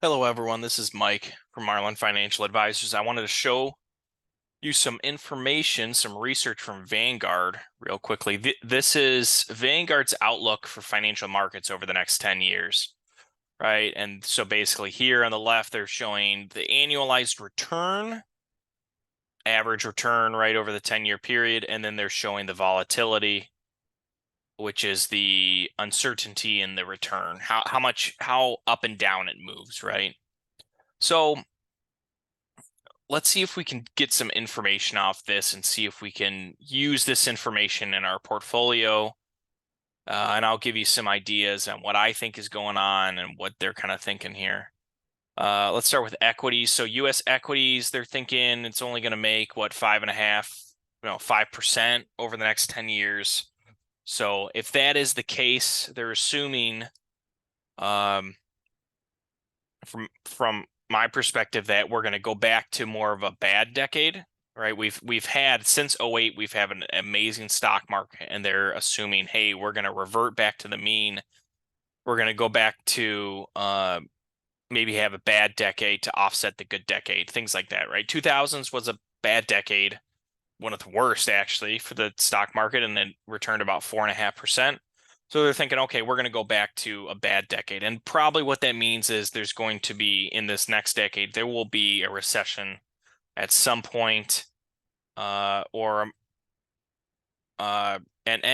Hello, everyone. This is Mike from Marlin Financial Advisors. I wanted to show you some information, some research from Vanguard real quickly. This is Vanguard's outlook for financial markets over the next 10 years, right? And so basically here on the left, they're showing the annualized return, average return, right, over the 10-year period. And then they're showing the volatility, which is the uncertainty in the return, how up and down it moves, right? So let's see if we can get some information off this and see if we can use this information in our portfolio. And I'll give you some ideas on what I think is going on and what they're kind of thinking here. Let's start with equities. So U.S. equities, they're thinking it's only going to make what 5% over the next 10 years. So if that is the case, they're assuming, from my perspective, that we're going to go back to more of a bad decade, right? We've had since 08, we've had an amazing stock market, and they're assuming, hey, we're going to revert back to the mean. We're going to go back to maybe have a bad decade to offset the good decade, things like that, right? 2000s was a bad decade, one of the worst actually for the stock market, and then returned about 4.5%. So they're thinking, okay, we're going to go back to a bad decade. And probably what that means is there's going to be, in this next decade, there will be a recession at some point. And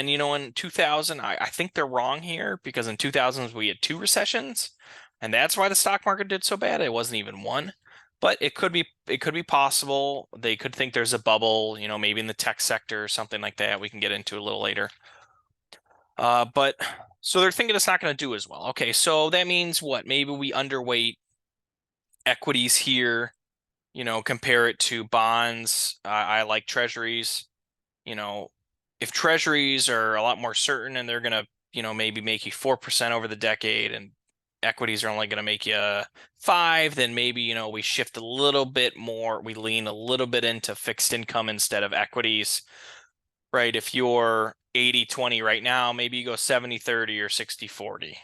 you know, in 2000, I think they're wrong here, because in 2000s we had two recessions, and that's why the stock market did so bad. It wasn't even one. But it could be possible. They could think there's a bubble, you know, maybe in the tech sector or something like that. We can get into a little later. But so they're thinking it's not going to do as well. Okay, so that means what? Maybe we underweight equities here, you know, compare it to bonds. I like treasuries. You know, if treasuries are a lot more certain and they're going to, you know, maybe make you 4% over the decade, and equities are only going to make you 5, then maybe, you know, we shift a little bit more. We lean a little bit into fixed income instead of equities, right? If you're 80-20 right now, maybe you go 70-30 or 60-40,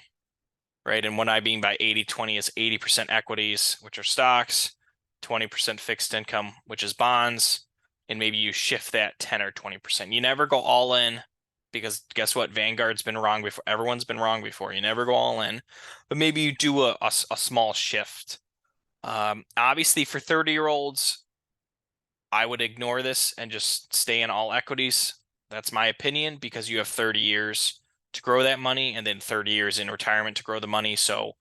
right? And what I mean by 80-20 is 80% equities, which are stocks, 20% fixed income, which is bonds, and maybe you shift that 10 or 20%. You never go all in, because guess what? Vanguard's been wrong before. Everyone's been wrong before. You never go all in, but maybe you do a small shift. Obviously, for 30-year-olds, I would ignore this and just stay in all equities. That's my opinion, because you have 30 years to grow that money and then 30 years in retirement to grow the money. So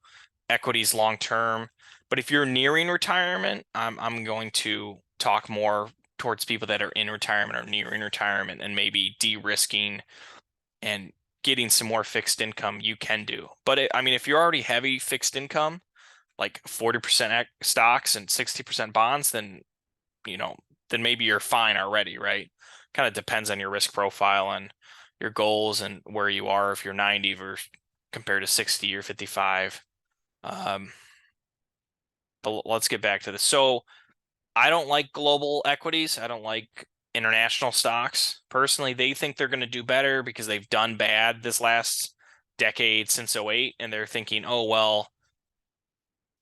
equities long term. But if you're nearing retirement, I'm going to talk more towards people that are in retirement or nearing retirement, and maybe de-risking and getting some more fixed income you can do. But I mean, if you're already heavy fixed income, like 40% stocks and 60% bonds, then, you know, then maybe you're fine already, right? Kind of depends on your risk profile and your goals and where you are, if you're 90 versus compared to 60 or 55. But let's get back to this. So I don't like global equities. I don't like international stocks. Personally, they think they're going to do better because they've done bad this last decade since 08, and they're thinking, oh, well,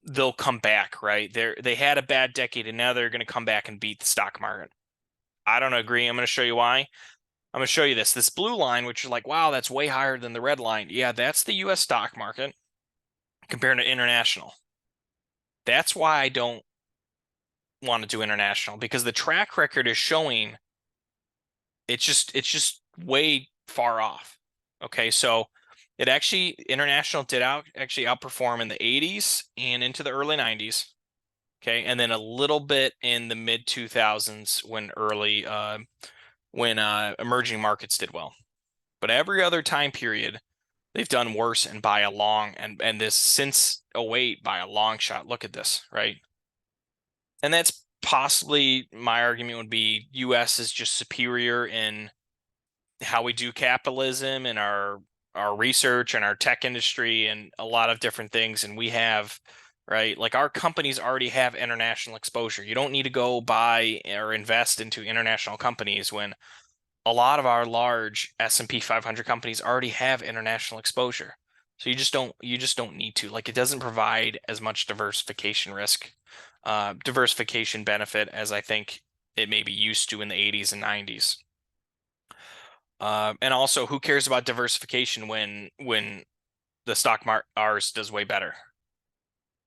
they'll come back, right? They had a bad decade, and now they're going to come back and beat the stock market. I don't agree. I'm going to show you why. I'm going to show you this blue line, which is like, wow, that's way higher than the red line. Yeah, that's the US stock market compared to international. That's why I don't want to do international, because the track record is showing it's just way far off. Okay, so international did actually outperform in the 80s and into the early 90s. Okay, and then a little bit in the mid 2000s when emerging markets did well. But every other time period, they've done worse, and by a long, and this since 08 by a long shot. Look at this, right? And that's possibly, my argument would be, US is just superior in how we do capitalism and our research and our tech industry and a lot of different things. And we have, right, like our companies already have international exposure. You don't need to go buy or invest into international companies when a lot of our large S&P 500 companies already have international exposure. So you just don't need to. Like, it doesn't provide as much diversification risk, diversification benefit as I think it may be used to in the 80s and 90s. And also, who cares about diversification when the stock market ours does way better?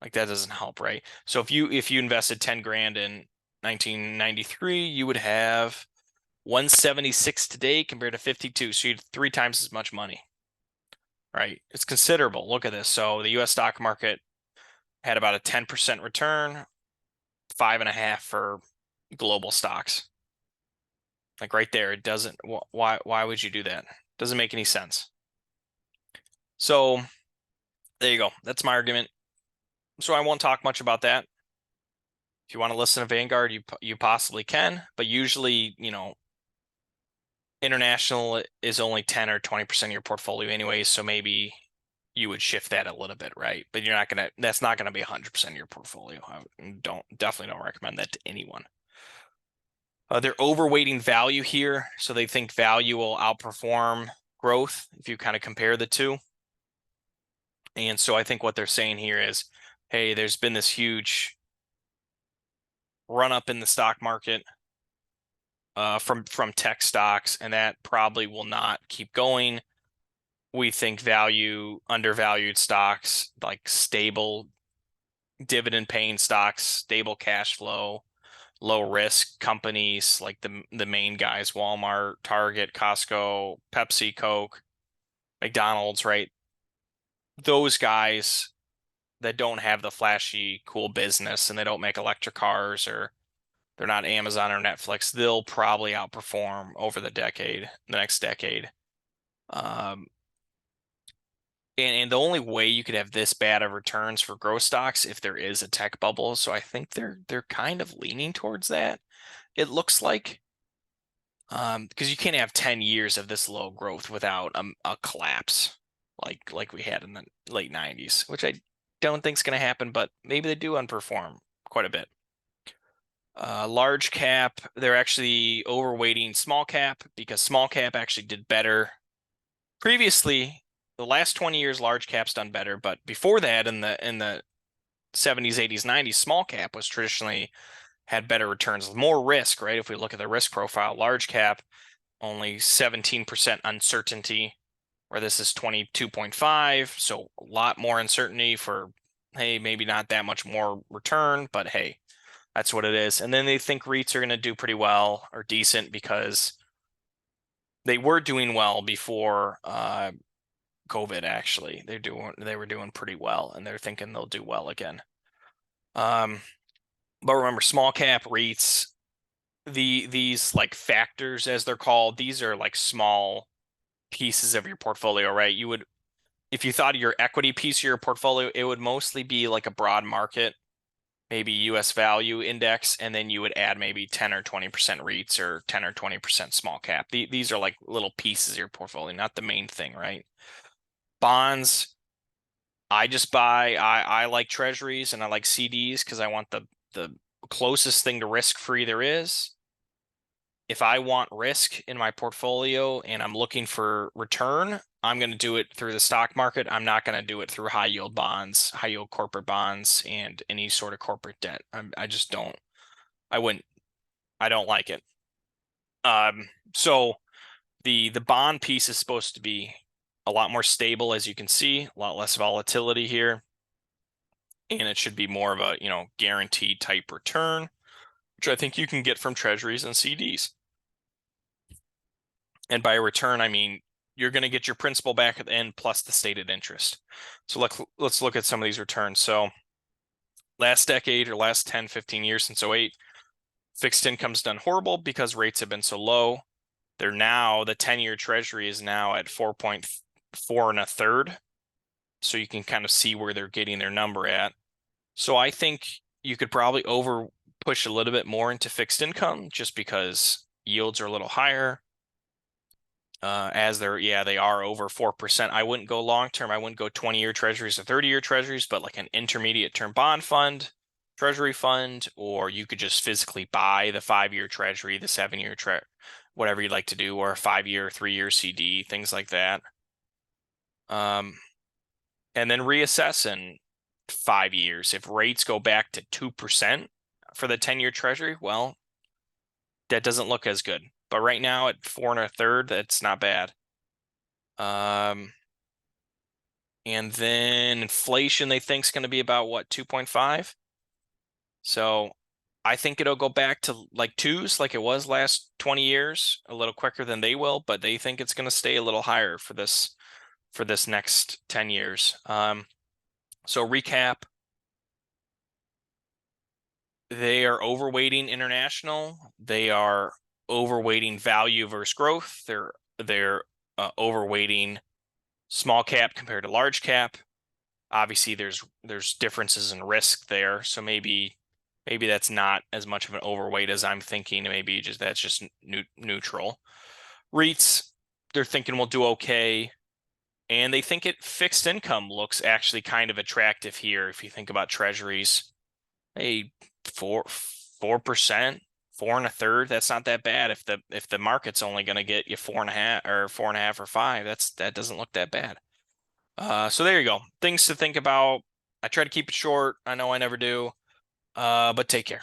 Like, that doesn't help, right? So if you invested 10 grand in 1993, you would have 176 today compared to 52. So you had 3 times as much money, right? It's considerable. Look at this. So the US stock market had about a 10% return, 5.5 for global stocks. Like, right there, it doesn't, why would you do that? Doesn't make any sense. So there you go. That's my argument. So I won't talk much about that. If you want to listen to Vanguard, you possibly can, but usually, international is only 10 or 20% of your portfolio anyways, so maybe you would shift that a little bit, right? But that's not gonna be 100% of your portfolio. I definitely don't recommend that to anyone. They're overweighting value here, so they think value will outperform growth if you kind of compare the two. And so I think what they're saying here is, hey, there's been this huge run up in the stock market from tech stocks, and that probably will not keep going. We think undervalued stocks, like stable dividend paying stocks, stable cash flow, low risk companies like the main guys, Walmart, Target, Costco, Pepsi, Coke, McDonald's, right? Those guys that don't have the flashy, cool business and they don't make electric cars, or they're not Amazon or Netflix, they'll probably outperform over the next decade. And the only way you could have this bad of returns for growth stocks if there is a tech bubble. So I think they're kind of leaning towards that. It looks like, because you can't have 10 years of this low growth without a collapse like we had in the late 90s, which I don't think is going to happen, but maybe they do underperform quite a bit. Large cap, they're actually overweighting small cap because small cap actually did better previously. The last 20 years, large cap's done better, but before that, in the 70s, 80s, 90s, small cap was traditionally had better returns, more risk, right? If we look at the risk profile, large cap only 17% uncertainty, where this is 22.5, so a lot more uncertainty for, hey, maybe not that much more return, but hey, that's what it is. And then they think REITs are going to do pretty well or decent because they were doing well before COVID. Actually, they were doing pretty well, and they're thinking they'll do well again. But remember, small cap REITs, these like factors as they're called, these are like small pieces of your portfolio, right? If you thought of your equity piece of your portfolio, it would mostly be like a broad market, maybe US value index, and then you would add maybe 10 or 20% REITs or 10 or 20% small cap. These are like little pieces of your portfolio, not the main thing, right? Bonds, I like treasuries and I like CDs because I want the closest thing to risk-free there is. If I want risk in my portfolio and I'm looking for return, I'm going to do it through the stock market. I'm not going to do it through high yield bonds, high yield corporate bonds, and any sort of corporate debt. I just don't. I don't like it. So the bond piece is supposed to be a lot more stable, as you can see, a lot less volatility here, and it should be more of a guaranteed type return, which I think you can get from treasuries and CDs. And by return, I mean you're going to get your principal back at the end plus the stated interest. So let's look at some of these returns. So last decade or last 10, 15 years since 08, fixed income's done horrible because rates have been so low. The 10-year treasury is now at 4.4 and a third. So you can kind of see where they're getting their number at. So I think you could probably push a little bit more into fixed income just because yields are a little higher. They are over 4%. I wouldn't go long term. I wouldn't go 20-year treasuries or 30-year treasuries, but like an intermediate term bond fund, treasury fund, or you could just physically buy the 5-year treasury, the 7-year whatever you'd like to do, or a 5-year, 3-year CD, things like that. and then reassess in 5 years. If rates go back to 2% for the 10-year treasury, well, that doesn't look as good. But right now at 4 1/3, that's not bad. And then inflation they think is going to be about what, 2.5? So I think it'll go back to like twos like it was last 20 years, a little quicker than they will, but they think it's going to stay a little higher for this next 10 years. So recap, they are overweighting international. They are overweighting value versus growth. They're overweighting small cap compared to large cap. Obviously, there's differences in risk there, so maybe that's not as much of an overweight as I'm thinking. Maybe that's just neutral. REITs, they're thinking we'll do okay, and they think fixed income looks actually kind of attractive here. If you think about treasuries, hey, 4%, 4 1/3, that's not that bad. If the market's only going to get you 4.5 or 4.5 or 5, that doesn't look that bad. So there you go. Things to think about. I try to keep it short. I know I never do. But take care.